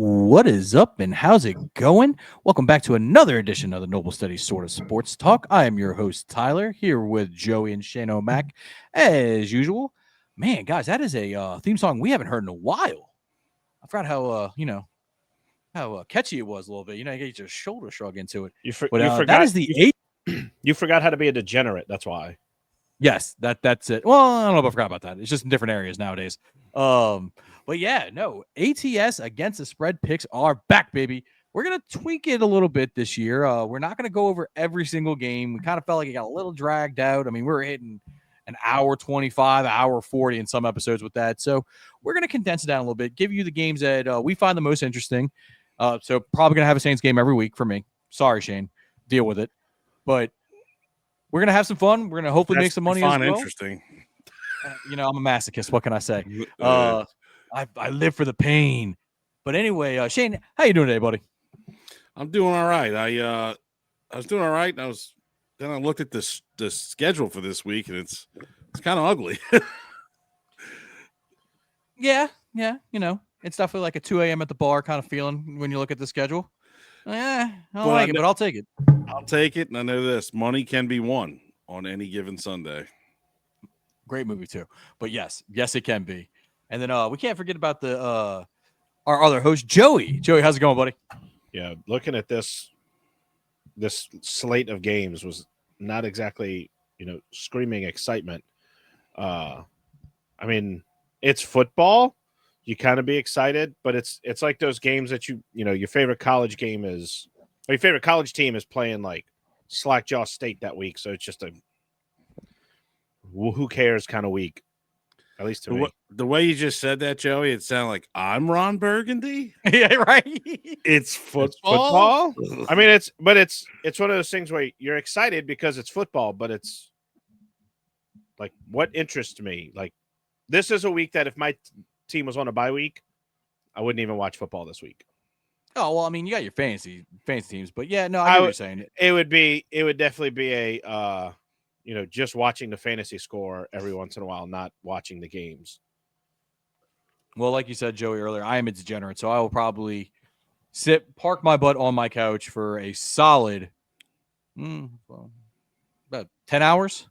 What is up and how's it going? Welcome back to another edition of the Noble Steady Sort of Sports Talk. I am your host, Tyler, here with Joey and Shane O'Mac, as usual. Man, guys, that is a theme song we haven't heard in a while. I forgot how catchy it was a little bit. You get your shoulder shrug into it. You But forgot that is the eighth. You forgot how to be a degenerate. That's why. Yes, that's it. Well, I don't know if I forgot about that. It's just in different areas nowadays. But yeah, no, ATS against the spread picks are back, baby. We're gonna tweak it a little bit this year. We're not gonna go over every single game. We kind of felt like it got a little dragged out. I mean, we were hitting an hour 25, hour 40 in some episodes with that. So we're gonna condense it down a little bit, give you the games that we find the most interesting. So probably gonna have a Saints game every week for me. Sorry, Shane. Deal with it. But we're gonna have some fun. We're gonna hopefully make some money as well. Interesting. I'm a masochist. What can I say? I live for the pain. But anyway, Shane, how you doing today, buddy? I'm doing all right. I was doing all right. And I looked at the schedule for this week, and it's kind of ugly. Yeah. It's definitely like a 2 a.m. at the bar kind of feeling when you look at the schedule. I don't like it, but I'll take it. I'll take it, and I know this: money can be won on any given Sunday. Great movie too. But yes, it can be. And then we can't forget about the our other host, Joey. Joey, how's it going, buddy? Yeah, looking at this slate of games was not exactly screaming excitement. I mean, it's football. You kind of be excited, but it's like those games that your favorite college game is, or your favorite college team is playing like Slackjaw State that week. So it's just a who cares kind of week, at least to me. The way you just said that, Joey, it sounded like I'm Ron Burgundy. Yeah, right. It's football. I mean, it's one of those things where you're excited because it's football, but it's like what interests me. Like this is a week that if my team was on a bye week, I wouldn't even watch football this week. Oh well, I mean, you got your fantasy teams, but yeah, no, I know what you're saying. It would definitely be a just watching the fantasy score every once in a while, not watching the games. Well, like you said, Joey, earlier, I am a degenerate, so I will probably park my butt on my couch for a solid about 10 hours.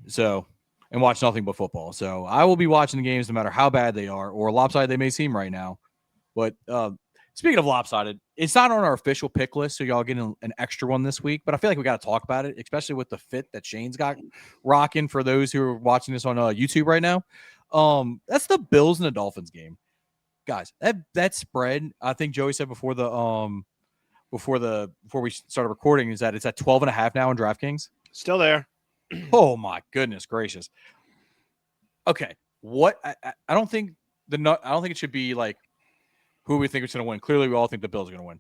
So, and watch nothing but football. So I will be watching the games no matter how bad they are or lopsided they may seem right now. But speaking of lopsided, it's not on our official pick list, so y'all getting an extra one this week. But I feel like we got to talk about it, especially with the fit that Shane's got rocking for those who are watching this on YouTube right now. That's the Bills and the Dolphins game, guys. That spread, I think Joey said before we started recording, is that it's at 12.5 now in DraftKings. Still there. Oh my goodness gracious. Okay, what I don't think it should be like who we think is going to win. Clearly, we all think the Bills are going to win.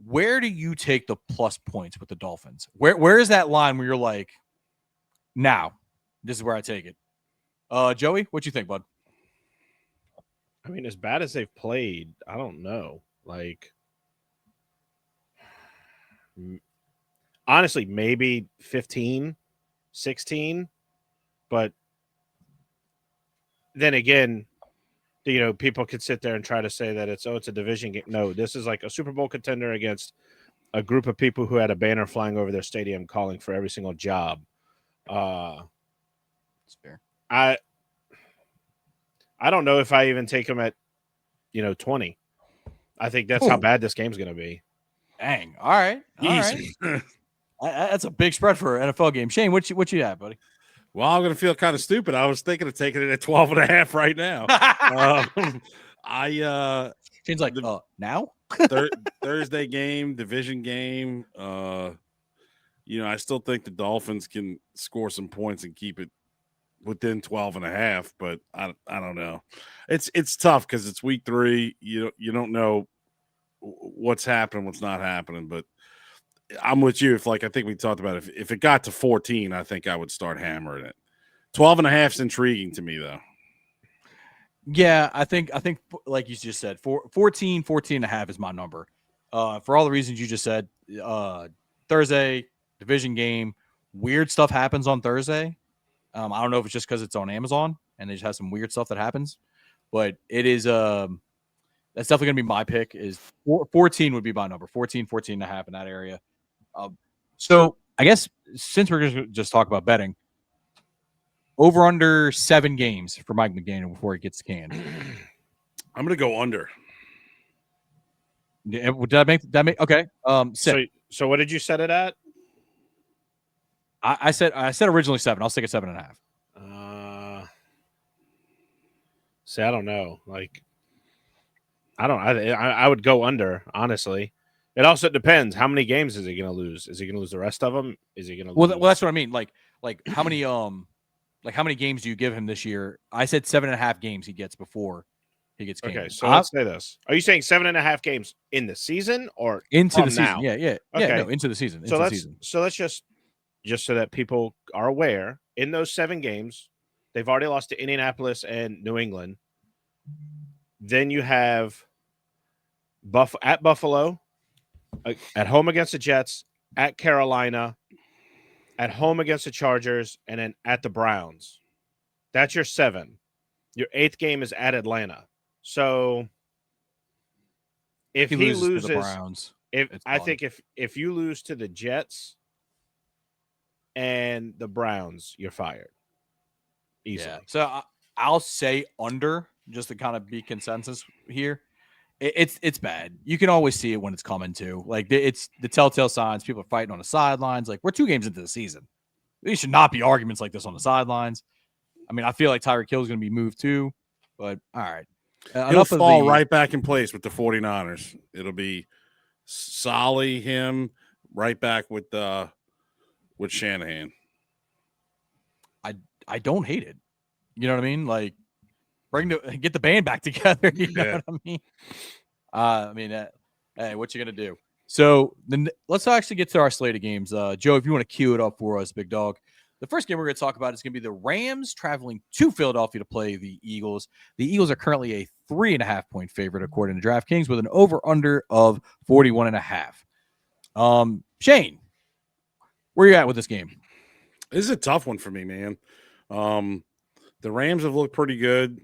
Where do you take the plus points with the Dolphins? Where is that line where you're like, now, this is where I take it? Joey, what you think, bud? I mean, as bad as they've played, I don't know. Like, honestly, maybe 15, 16. But then again, people could sit there and try to say that it's a division game. No, this is like a Super Bowl contender against a group of people who had a banner flying over their stadium calling for every single job. That's fair. I don't know if I even take them at 20. I think that's how bad this game's going to be. Dang. All right. Easy. That's a big spread for an NFL game. Shane, what you have, buddy? Well, I'm going to feel kind of stupid. I was thinking of taking it at 12.5 right now. Shane's like, now? Thursday game, division game. I still think the Dolphins can score some points and keep it within 12.5, but I don't know. It's tough because it's week 3. You don't know what's happening, what's not happening, but I'm with you. I think we talked about it. If it got to 14, I think I would start hammering it. 12.5 is intriguing to me, though. Yeah, I think like you just said, 14.5 is my number. For all the reasons you just said, Thursday, division game, weird stuff happens on Thursday. I don't know if it's just because it's on Amazon and they just have some weird stuff that happens, but it is That's definitely going to be my pick. Is 14 would be my number. 14, 14 and a half in that area. So I guess since we're going to just talk about betting, over under 7 games for Mike McDaniel before he gets canned. I'm going to go under. Did I make that? Okay. So what did you set it at? I said originally 7. I'll stick at 7.5. See, I don't know. Like, I would go under, honestly. It also depends. How many games is he going to lose? Is he going to lose the rest of them? Is he going to lose? Well, that's what I mean. Like how many how many games do you give him this year? I said 7.5 games he gets before he gets canned. Okay, so let's say this. Are you saying 7.5 games in the season or into the season? now? Yeah. Okay. No, into the season. So let's just so that people are aware, in those 7 games, they've already lost to Indianapolis and New England. Then you have at Buffalo, at home against the Jets, at Carolina, at home against the Chargers, and then at the Browns. That's your 7. Your 8th game is at Atlanta. So if he loses to the Browns, if you lose to the Jets and the Browns, you're fired. Easily. Yeah. So I'll say under, just to kind of be consensus here. It's bad. You can always see it when it's coming too. Like, it's the telltale signs. People are fighting on the sidelines. Like, we're 2 games into the season. There should not be arguments like this on the sidelines. I mean, I feel like Tyreek Hill is going to be moved too, but all right. He'll fall right back in place with the 49ers. It'll be Solly, him, right back with Shanahan. I don't hate it. You know what I mean? Like, get the band back together. You know what I mean? Hey, what you gonna do? So then let's actually get to our slate of games. Joe, if you want to cue it up for us, big dog. The first game we're going to talk about is going to be the Rams traveling to Philadelphia to play the Eagles. The Eagles are currently a 3.5-point favorite according to DraftKings with an over/under of 41.5. Shane, where are you at with this game? This is a tough one for me, man. The Rams have looked pretty good.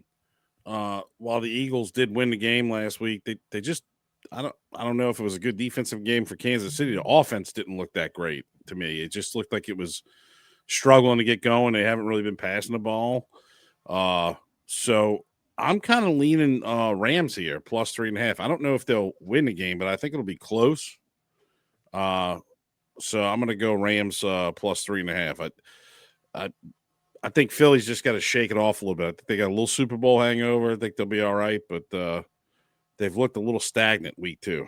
While the Eagles did win the game last week, they just I don't know if it was a good defensive game for Kansas City. The offense didn't look that great to me. It just looked like it was struggling to get going. They haven't really been passing the ball. So I'm kind of leaning Rams here, plus 3.5. I don't know if they'll win the game, but I think it'll be close. So I'm going to go Rams plus 3.5. I think Philly's just got to shake it off a little bit. I think they got a little Super Bowl hangover. I think they'll be all right, but they've looked a little stagnant week 2.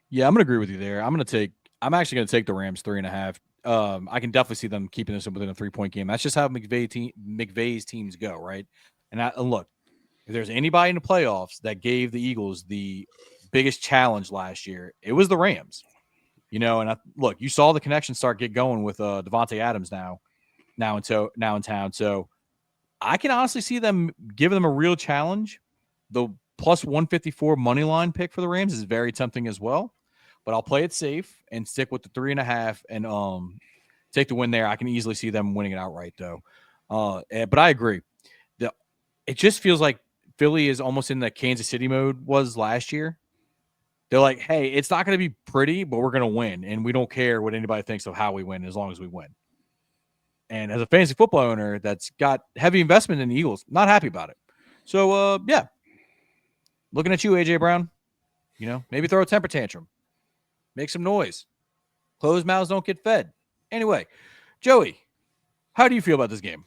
Yeah, I'm going to agree with you there. I'm actually going to take the Rams 3.5. I can definitely see them keeping this within a 3-point game. That's just how McVay's teams go, right? And look, if there's anybody in the playoffs that gave the Eagles the biggest challenge last year, it was the Rams. You know, and look, you saw the connection start get going with Devontae Adams now in town. So I can honestly see them giving them a real challenge. The plus 154 money line pick for the Rams is very tempting as well. But I'll play it safe and stick with the 3.5 and take the win there. I can easily see them winning it outright, though. But I agree. It just feels like Philly is almost in the Kansas City mode was last year. They're like, hey, it's not going to be pretty, but we're going to win. And we don't care what anybody thinks of how we win as long as we win. And as a fantasy football owner that's got heavy investment in the Eagles, not happy about it. So, yeah. Looking at you, A.J. Brown. You know, maybe throw a temper tantrum. Make some noise. Closed mouths don't get fed. Anyway, Joey, how do you feel about this game?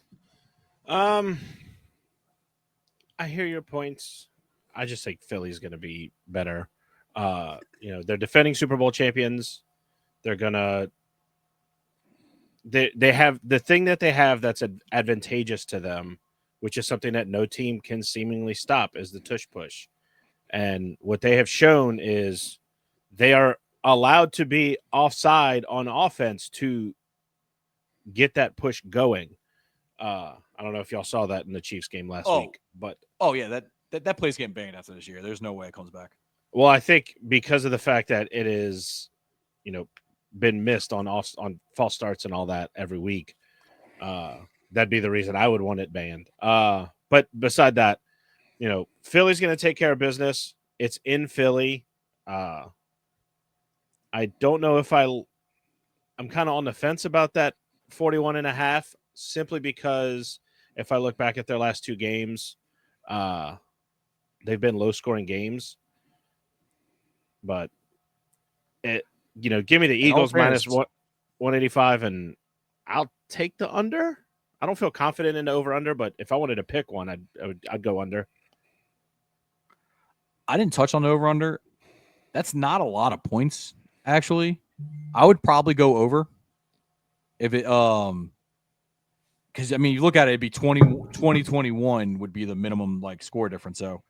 I hear your points. I just think Philly's going to be better. They're defending Super Bowl champions. They're gonna. They have the thing that they have that's advantageous to them, which is something that no team can seemingly stop, is the tush push. And what they have shown is they are allowed to be offside on offense to get that push going. I don't know if y'all saw that in the Chiefs game last week, but that play's getting banged after this year. There's no way it comes back. Well, I think because of the fact that it is, been missed on false starts and all that every week, that'd be the reason I would want it banned. But beside that, Philly's going to take care of business. It's in Philly. I don't know if I'm kind of on the fence about that 41.5, simply because if I look back at their last 2 games, they've been low-scoring games. But give me the Eagles minus 185, and I'll take the under. I don't feel confident in the over/under, but if I wanted to pick one, I'd go under. I didn't touch on the over/under. That's not a lot of points, actually. I would probably go over if it because you look at it, it'd be 20-21 would be the minimum score difference. So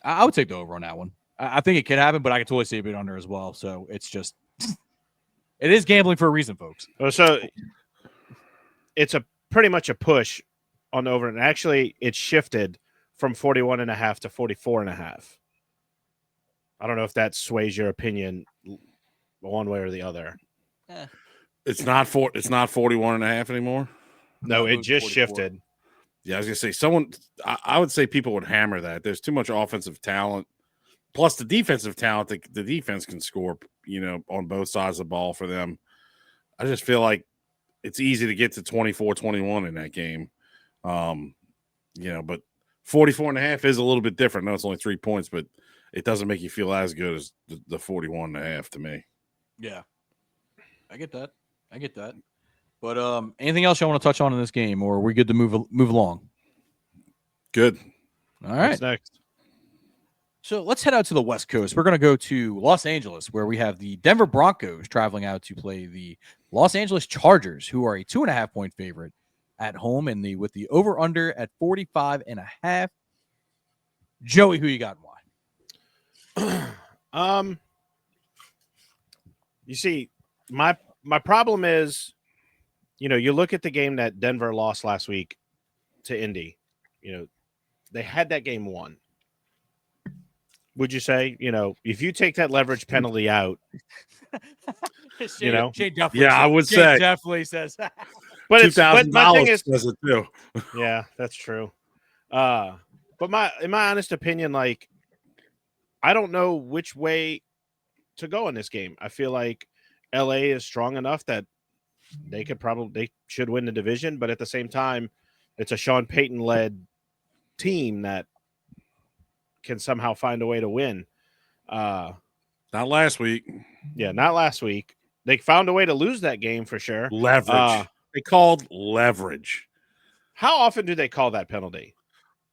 I would take the over on that one. I think it could happen, but I could totally see a bit under as well. So it's just it is gambling for a reason, folks. So it's pretty much a push on the over, and actually it shifted from 41.5 to 44.5. I don't know if that sways your opinion one way or the other. It's not 41.5 anymore. No, it just 44. Shifted. Yeah, I was gonna say I would say people would hammer that. There's too much offensive talent, plus the defensive talent. The defense can score, on both sides of the ball for them. I just feel like it's easy to get to 24-21 in that game. But 44.5 is a little bit different. No, it's only 3 points, but it doesn't make you feel as good as the 41.5 to me. Yeah, I get that. But anything else y'all want to touch on in this game, or are we good to move along? Good. All right. What's next? So let's head out to the West Coast. We're going to go to Los Angeles, where we have the Denver Broncos traveling out to play the Los Angeles Chargers, who are a 2.5-point favorite at home, and with the over/under at 45.5. Joey, who you got and why? You see, my problem is, you look at the game that Denver lost last week to Indy. They had that game won. Would you say, if you take that leverage penalty out, Shane definitely I would say definitely says, but my thing is, does it too. Yeah, that's true. But in my honest opinion, I don't know which way to go in this game. I feel like LA is strong enough that they should win the division, but at the same time, it's a Sean Payton led team that can somehow find a way to win. Not last week. Yeah, not last week. They found a way to lose that game for sure. Leverage. They called leverage. How often do they call that penalty?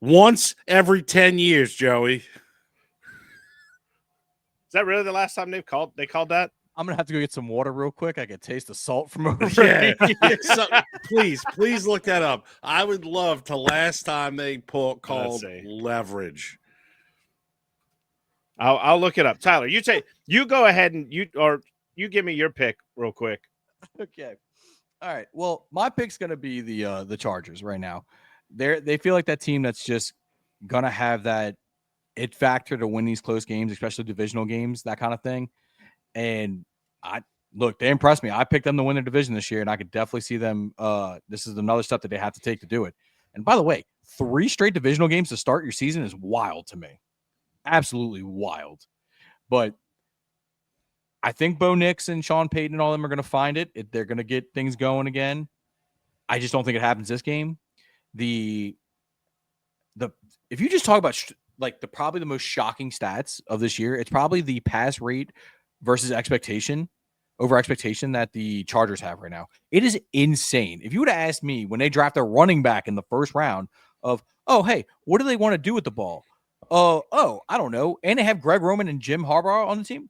Once every 10 years, Joey. Is that really the last time they called that? I'm going to have to go get some water real quick. I can taste the salt from over here. Please look that up. I would love to last time they called leverage. I'll look it up. Tyler, you go ahead and you give me your pick real quick. Okay. All right. Well, my pick's going to be the Chargers right now. They feel like that team that's just going to have that it factor to win these close games, especially divisional games, that kind of thing. And they impressed me. I picked them to win their division this year, and I could definitely see them. This is another step that they have to take to do it. And by the way, 3 straight divisional games to start your season is wild to me. Absolutely wild. But I think Bo Nix and Sean Payton and all of them are going to find it. They're going to get things going again. I just don't think it happens this game. If you just talk about probably the most shocking stats of this year, it's probably the pass rate versus over expectation that the Chargers have right now. It is insane. If you would have asked me when they draft a running back in the first round of, oh, hey, what do they want to do with the ball? I don't know. And they have Greg Roman and Jim Harbaugh on the team.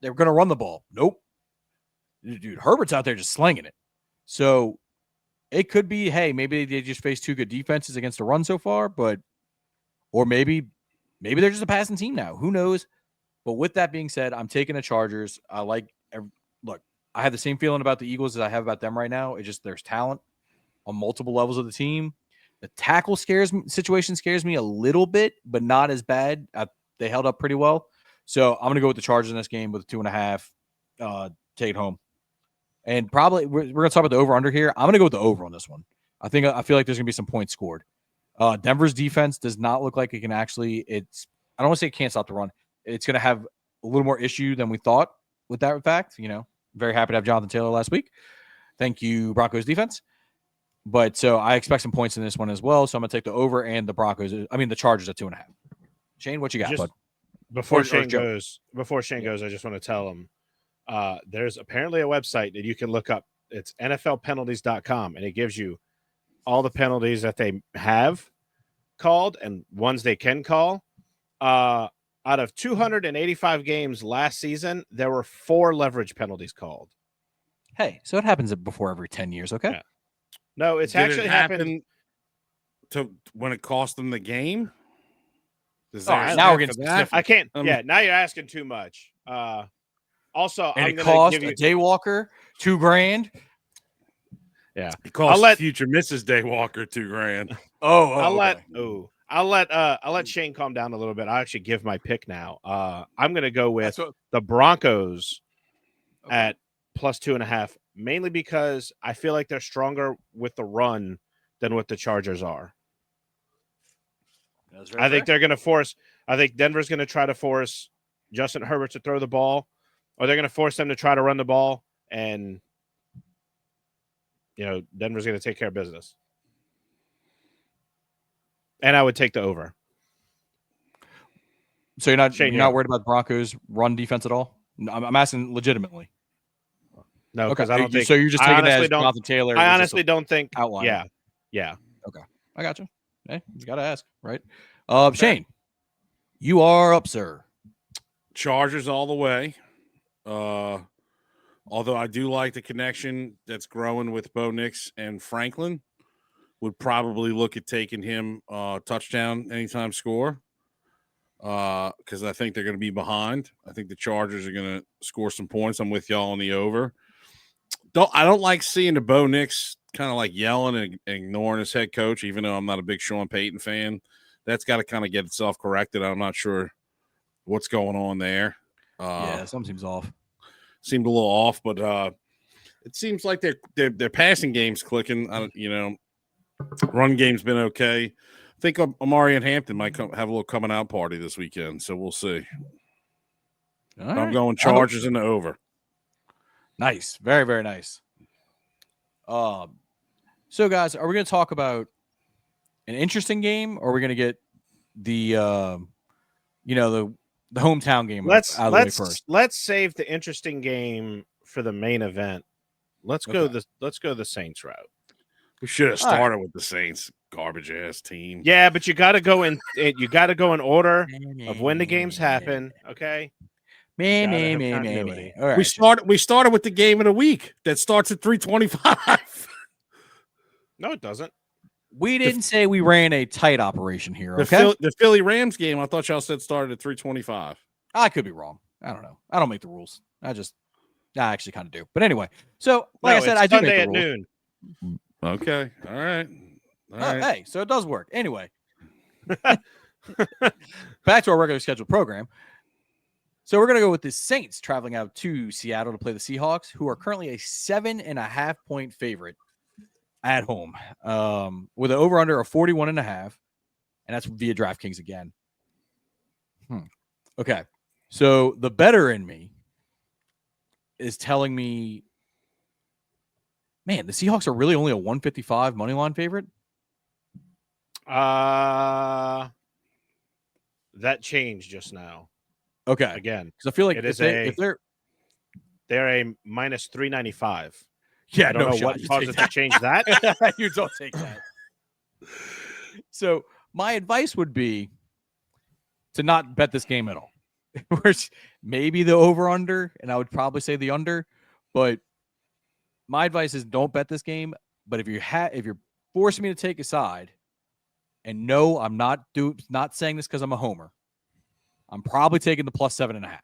They're going to run the ball. Nope. Dude, Herbert's out there just slinging it. So it could be, hey, maybe they just faced 2 good defenses against the run so far, or maybe they're just a passing team now. Who knows? But with that being said, I'm taking the Chargers. Look, I have the same feeling about the Eagles as I have about them right now. It's just there's talent on multiple levels of the team. The tackle situation scares me a little bit, but not as bad. They held up pretty well. So I'm going to go with the Chargers in this game with 2.5. Take it home. And probably we're going to talk about the over-under here. I'm going to go with the over on this one. I feel like there's going to be some points scored. Denver's defense does not look like it can actually. I don't want to say it can't stop the run. It's going to have a little more issue than we thought with that fact. Very happy to have Jonathan Taylor last week. Thank you, Broncos defense. But so I expect some points in this one as well. So I'm going to take the over and the Chargers at 2.5. Shane, what you got, bud? Before Shane goes, I just want to tell him there's apparently a website that you can look up. It's NFLpenalties.com, and it gives you all the penalties that they have called and ones they can call. Out of 285 games last season, there were 4 leverage penalties called. Hey, so it happens before every 10 years, okay? Yeah. No, it's actually happened to when it cost them the game. Now we're getting specific. I can't. Now you're asking too much. Also, and it cost a Daywalker $2,000. Yeah, it cost future Mrs. Daywalker $2,000. I'll let Shane calm down a little bit. I'll actually give my pick now. I'm going to go with the Broncos at plus 2.5, mainly because I feel like they're stronger with the run than what the Chargers are. I think they're going to force. I think Denver's going to try to force Justin Herbert to throw the ball, or they're going to force them to try to run the ball, and Denver's going to take care of business. And I would take the over. So you're not worried about the Broncos' run defense at all? I'm asking legitimately. No, because I don't think. So you're just taking that as Jonathan Taylor. I honestly don't think. Outline. Yeah. Okay, I got you. Hey, you got to ask, right? Shane, you are up, sir. Chargers all the way. Although I do like the connection that's growing with Bo Nix and Franklin. Would probably look at taking him touchdown anytime score because I think they're going to be behind. I think the Chargers are going to score some points. I'm with y'all on the over. I don't like seeing the Bo Nix kind of like yelling and ignoring his head coach, even though I'm not a big Sean Payton fan. That's got to kind of get itself corrected. I'm not sure what's going on there. Something seems off. Seemed a little off, but it seems like their passing game's clicking. Run game's been okay. I think Amari and Hampton might have a little coming out party this weekend, so we'll see. I'm going Chargers in the over. Nice. Very, very nice. So, guys, are we going to talk about an interesting game, or are we going to get the hometown game out of the way first? Let's save the interesting game for the main event. Let's go the Saints route. We should have started with the Saints, garbage ass team. Yeah, but you got to go in. You got to go in order of when the games happen. Okay. All right. We started with the game of the week that starts at 3:25. No, it doesn't. We didn't say we ran a tight operation here. Okay. The Philly Rams game, I thought y'all said started at 3:25. I could be wrong. I don't know. I don't make the rules. I actually kind of do. But anyway, so I said, I do Sunday make the at rules. noon. Okay. All right. Hey, so it does work. Anyway, back to our regular scheduled program. So we're going to go with the Saints traveling out to Seattle to play the Seahawks, who are currently a 7.5-point favorite at home with an over-under of 41.5, and that's via DraftKings again. Okay. So the better in me is telling me, man, the Seahawks are really only a 155 money line favorite. That changed just now. Okay, again, because I feel like if they're a minus 395. Yeah, I don't know what caused it to change that. You don't take that. So my advice would be to not bet this game at all. Maybe the over under, and I would probably say the under, but my advice is don't bet this game. But if you're forcing me to take a side, and no, I'm not saying this because I'm a homer. I'm probably taking the plus 7.5.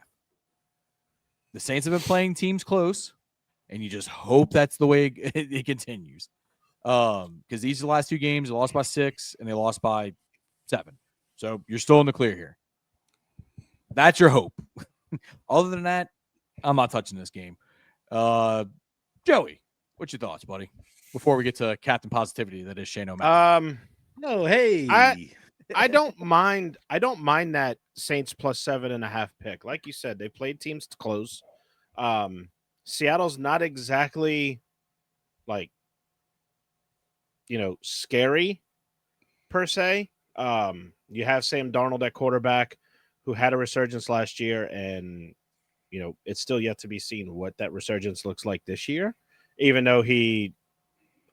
The Saints have been playing teams close, and you just hope that's the way it continues. Because these are the last two games, they lost by 6 and they lost by 7. So you're still in the clear here. That's your hope. Other than that, I'm not touching this game. Joey, what's your thoughts, buddy? Before we get to Captain Positivity, that is Shane O'Malley. No, hey. I don't mind that Saints plus 7.5 pick. Like you said, they played teams close. Seattle's not exactly like, scary per se. You have Sam Darnold at quarterback, who had a resurgence last year, and it's still yet to be seen what that resurgence looks like this year, even though he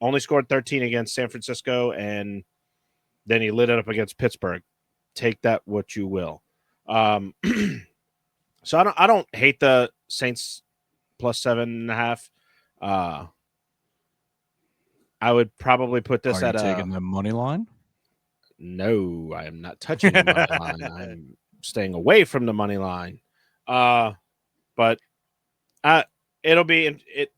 only scored 13 against San Francisco and then he lit it up against Pittsburgh. Take that what you will. So I don't hate the Saints plus 7.5. I would probably put this Are at you taking the money line? No, I am not touching the money line. I'm staying away from the money line. But it'll be it.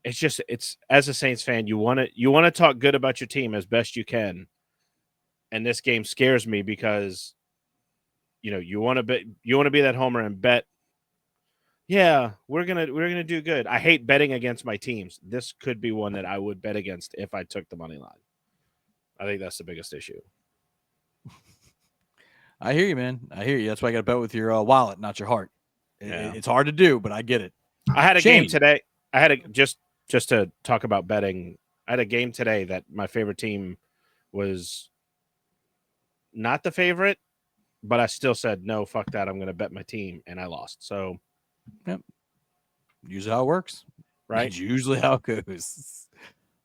It's as a Saints fan, you want to talk good about your team as best you can, and this game scares me because you want to be that homer and bet. Yeah, we're gonna do good. I hate betting against my teams. This could be one that I would bet against if I took the money line. I think that's the biggest issue. I hear you, man. I hear you. That's why I got to bet with your wallet, not your heart. Yeah. It's hard to do, but I get it. I had a Shane. game today. I had a just to talk about betting. I had a game today that my favorite team was not the favorite, but I still said no. Fuck that. I'm going to bet my team, and I lost. So, yep. Usually how it works, right? It's usually how it goes.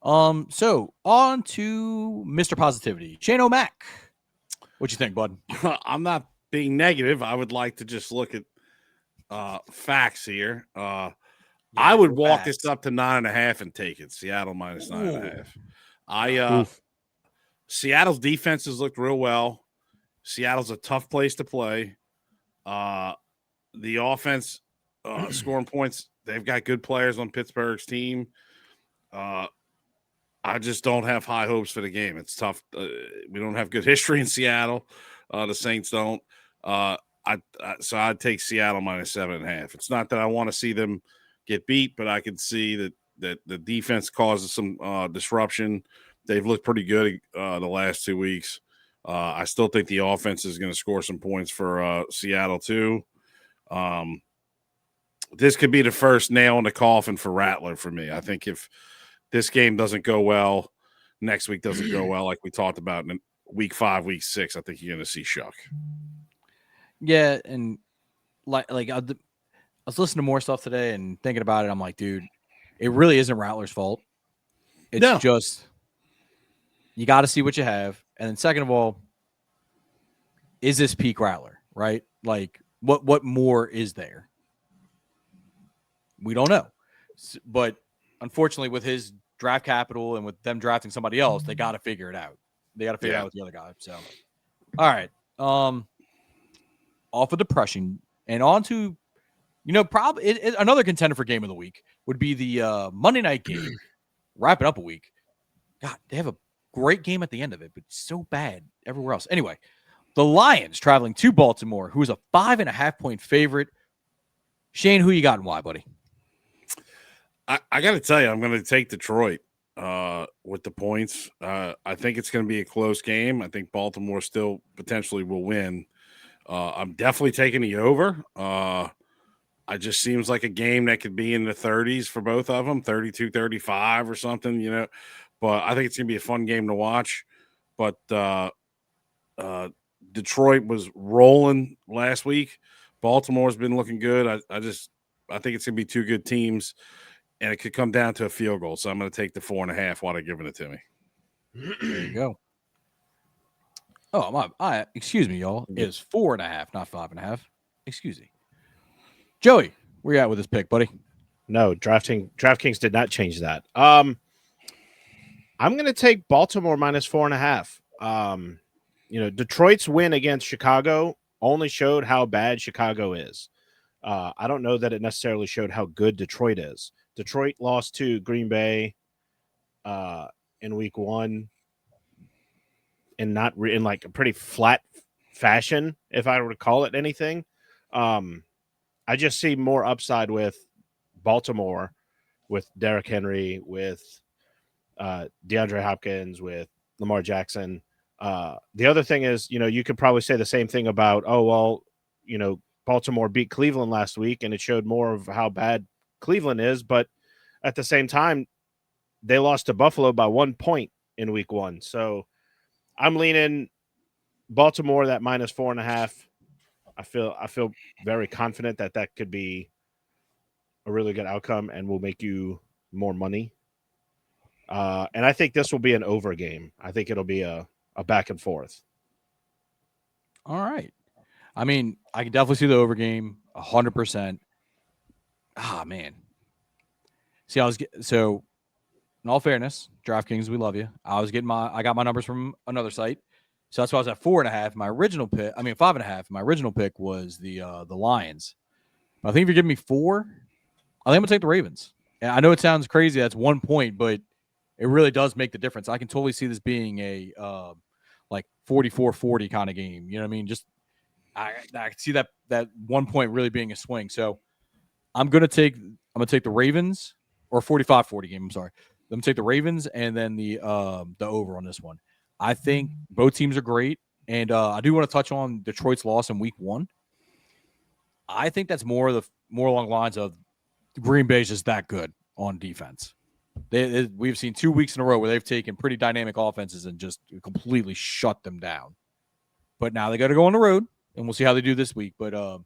So on to Mr. Positivity, Shane O'Mac. What you think, bud? I'm not being negative. I would like to just look at facts here. I would walk this up to 9.5 and take it. Seattle minus 9.5. Seattle's defenses looked real well. Seattle's a tough place to play. The offense scoring points. They've got good players on Pittsburgh's team. I just don't have high hopes for the game. It's tough. We don't have good history in Seattle. The Saints don't. So I'd take Seattle minus 7.5. It's not that I want to see them get beat, but I could see that the defense causes some disruption. They've looked pretty good the last 2 weeks. I still think the offense is going to score some points for Seattle too. This could be the first nail in the coffin for Rattler for me. I think if this game doesn't go well, next week doesn't go well, like we talked about in week 5, week 6, I think you're going to see Shuck. Yeah, and like I was listening to more stuff today and thinking about it. I'm like, dude, it really isn't Rattler's fault. It's just you got to see what you have, and then second of all, is this peak Rattler, right? Like, what more is there? We don't know, but unfortunately, with his draft capital and with them drafting somebody else, they got to figure it out. They got to figure it out with the other guy. So, all right, off of depression and on to, probably another contender for game of the week would be the Monday night game, wrapping up a week. God, they have a great game at the end of it, but so bad everywhere else. Anyway, the Lions traveling to Baltimore, who's a 5.5-point favorite. Shane, who you got and why, buddy? I got to tell you, I'm going to take Detroit with the points. I think it's going to be a close game. I think Baltimore still potentially will win. I'm definitely taking the over. It just seems like a game that could be in the 30s for both of them, 32-35 or something, But I think it's going to be a fun game to watch. But Detroit was rolling last week. Baltimore's been looking good. I think it's going to be two good teams. And it could come down to a field goal. So I'm going to take the 4.5 while they're giving it to me. There you go. Oh, excuse me, y'all. It is 4.5, not 5.5. Excuse me. Joey, where you at with this pick, buddy? No, DraftKings did not change that. I'm going to take Baltimore minus 4.5. Detroit's win against Chicago only showed how bad Chicago is. I don't know that it necessarily showed how good Detroit is. Detroit lost to Green Bay in week 1 and not in like a pretty flat fashion, if I were to call it anything. I just see more upside with Baltimore, with Derrick Henry, with DeAndre Hopkins, with Lamar Jackson. The other thing is, you could probably say the same thing about, Baltimore beat Cleveland last week, and it showed more of how bad Cleveland is. But at the same time, they lost to Buffalo by 1 point in week 1. So I'm leaning Baltimore, that -4.5. I feel very confident that could be a really good outcome and will make you more money. And I think this will be an over game. I think it'll be a back and forth. All right. I mean, I can definitely see the over game 100%. Ah, man. See, so in all fairness, DraftKings, we love you. I got my numbers from another site. So that's why I was at 4.5. My original pick, 5.5. My original pick was the Lions. But I think if you're giving me 4, I think I'm gonna take the Ravens. And I know it sounds crazy. That's 1 point, but it really does make the difference. I can totally see this being a like 44-40 kind of game. You know what I mean? Just I can see that 1 point really being a swing. So I'm gonna take the Ravens, or 45-40 game. I'm sorry. I'm gonna take the Ravens and then the over on this one. I think both teams are great, and I do want to touch on Detroit's loss in week 1. I think that's more along the lines of Green Bay is just that good on defense. We've seen 2 weeks in a row where they've taken pretty dynamic offenses and just completely shut them down. But now they got to go on the road, and we'll see how they do this week. But I'm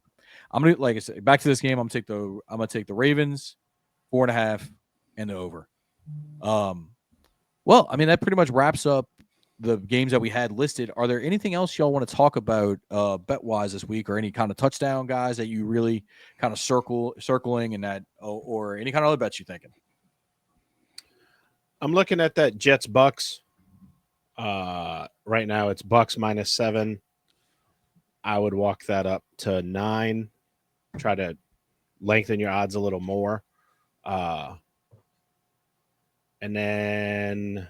gonna, like I said, back to this game. I'm gonna take the Ravens 4.5 and the over. Well, I mean, that pretty much wraps up the games that we had listed. Are there anything else y'all want to talk about bet wise this week, or any kind of touchdown guys that you really kind of circling and that, or any kind of other bets you're thinking? I'm looking at that Jets Bucks. Right now it's Bucks -7. I would walk that up to 9. Try to lengthen your odds a little more. And then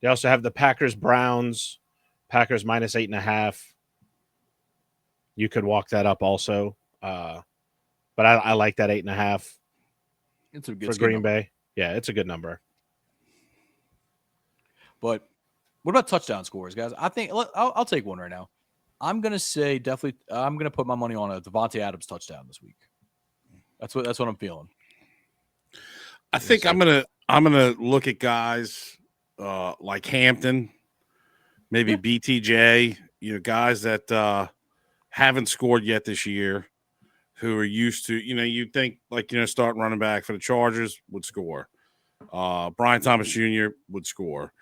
they also have the Packers Browns. Packers -8.5. You could walk that up also. But I like that 8.5. It's a good for Green Bay. Yeah, it's a good number. But what about touchdown scores, guys? I think I'll take one right now. I'm gonna say definitely. I'm gonna put my money on a Devontae Adams touchdown this week. That's what I'm feeling. I think I'm gonna look at guys like Hampton, maybe BTJ. Guys that haven't scored yet this year, who are used to. You'd think starting running back for the Chargers would score. Brian Thomas Jr. would score.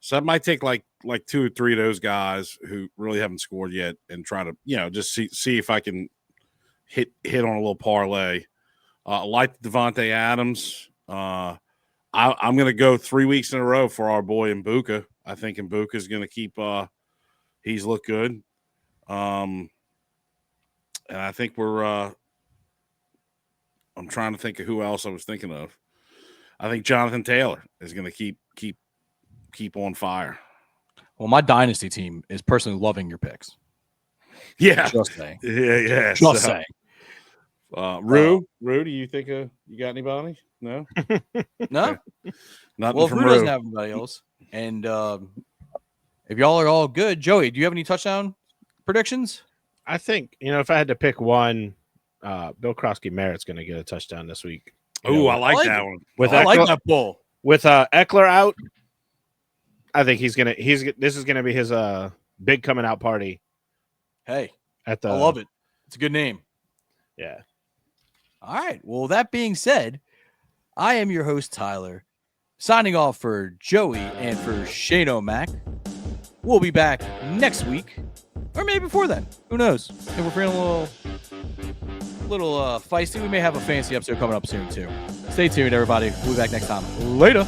So I might take like 2 or 3 of those guys who really haven't scored yet and try to, just see if I can hit on a little parlay. Like Devontae Adams. I'm going to go 3 weeks in a row for our boy Mbuka. I think Mbuka is going to keep he's looked good. And I think I'm trying to think of who else I was thinking of. I think Jonathan Taylor is going to keep on fire. Well, my dynasty team is personally loving your picks. Yeah. Just saying. Yeah. Just saying. Rue, do you think you got anybody? No? No? Nothing Well, from Rue Rue. doesn't have anybody else. And if y'all are all good, Joey, do you have any touchdown predictions? I think, if I had to pick one, Bill Krosky-Merritt's going to get a touchdown this week. Oh, I like that one. I like that bull. With Eckler out, I think this is gonna be his big coming out party. Hey, I love it. It's a good name. Yeah. All right. Well, that being said, I am your host, Tyler, signing off for Joey and for Shane O'Mac. We'll be back next week, or maybe before then. Who knows? If we're feeling a little feisty, we may have a fancy episode coming up soon too. Stay tuned, everybody. We'll be back next time. Later.